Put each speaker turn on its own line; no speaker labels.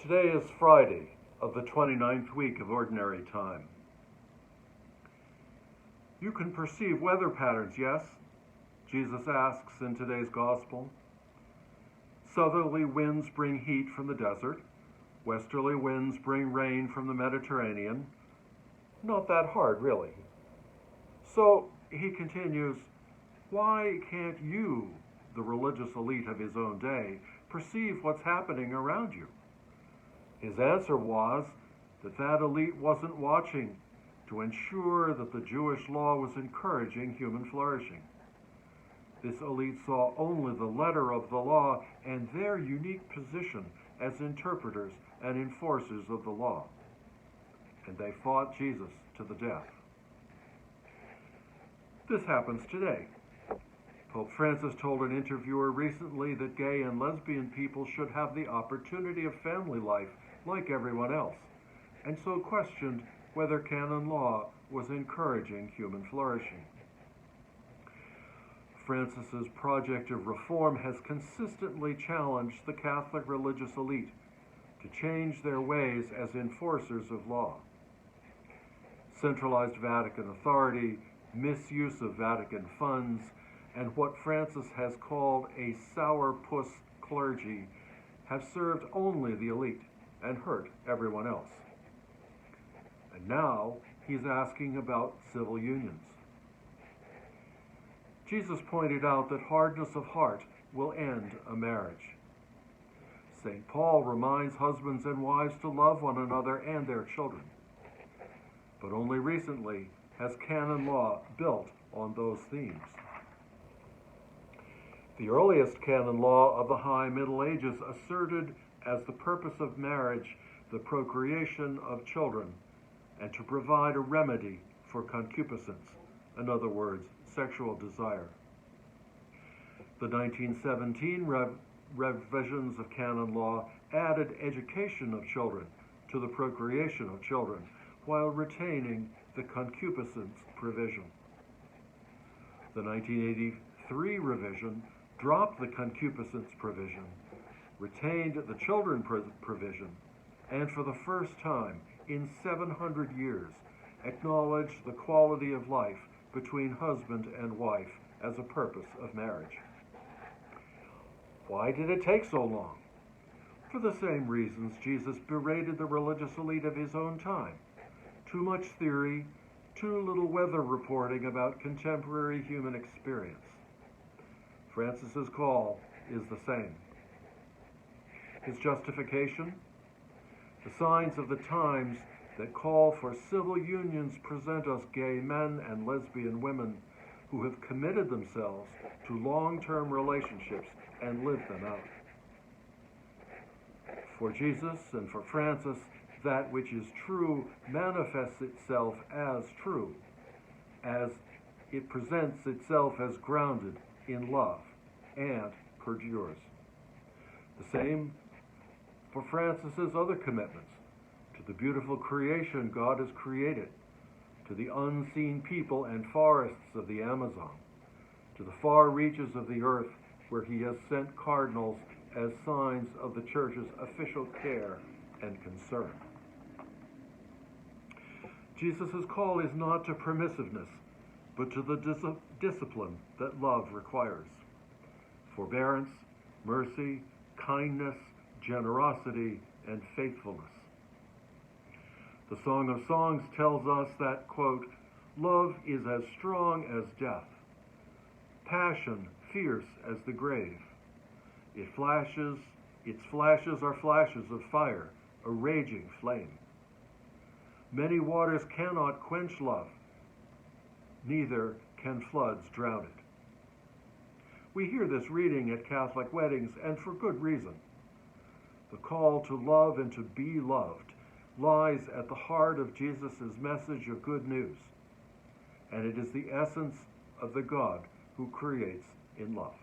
Today is Friday of the 29th week of Ordinary Time. You can perceive weather patterns, yes? Jesus asks in today's Gospel. Southerly winds bring heat from the desert. Westerly winds bring rain from the Mediterranean. Not that hard, really. So, he continues, why can't you, the religious elite of his own day, perceive what's happening around you? His answer was that elite wasn't watching to ensure that the Jewish law was encouraging human flourishing. This elite saw only the letter of the law and their unique position as interpreters and enforcers of the law. And they fought Jesus to the death. This happens today. Pope Francis told an interviewer recently that gay and lesbian people should have the opportunity of family life like everyone else, and so questioned whether canon law was encouraging human flourishing. Francis's project of reform has consistently challenged the Catholic religious elite to change their ways as enforcers of law. Centralized Vatican authority, misuse of Vatican funds, and what Francis has called a sourpuss clergy have served only the elite and hurt everyone else. And now he's asking about civil unions. Jesus pointed out that hardness of heart will end a marriage. St. Paul reminds husbands and wives to love one another and their children. But only recently has canon law built on those themes. The earliest canon law of the High Middle Ages asserted as the purpose of marriage the procreation of children and to provide a remedy for concupiscence, in other words, sexual desire. The 1917 revisions of canon law added education of children to the procreation of children while retaining the concupiscence provision. The 1983 revision dropped the concupiscence provision, retained the children provision, and for the first time in 700 years acknowledged the quality of life between husband and wife as a purpose of marriage. Why did it take so long? For the same reasons Jesus berated the religious elite of his own time. Too much theory, too little weather reporting about contemporary human experience. Francis's call is the same. His justification? The signs of the times that call for civil unions present us gay men and lesbian women who have committed themselves to long-term relationships and lived them out. For Jesus and for Francis, that which is true manifests itself as true, as it presents itself as grounded in love and perdures. The same for Francis's other commitments to the beautiful creation God has created, to the unseen people and forests of the Amazon, to the far reaches of the earth where he has sent cardinals as signs of the Church's official care and concern. Jesus' call is not to permissiveness, but to the discipline that love requires. Forbearance, mercy, kindness, generosity, and faithfulness. The Song of Songs tells us that, quote, love is as strong as death, passion fierce as the grave. Its flashes are flashes of fire, a raging flame. Many waters cannot quench love, neither can floods drown it. We hear this reading at Catholic weddings, and for good reason. The call to love and to be loved lies at the heart of Jesus' message of good news, and it is the essence of the God who creates in love.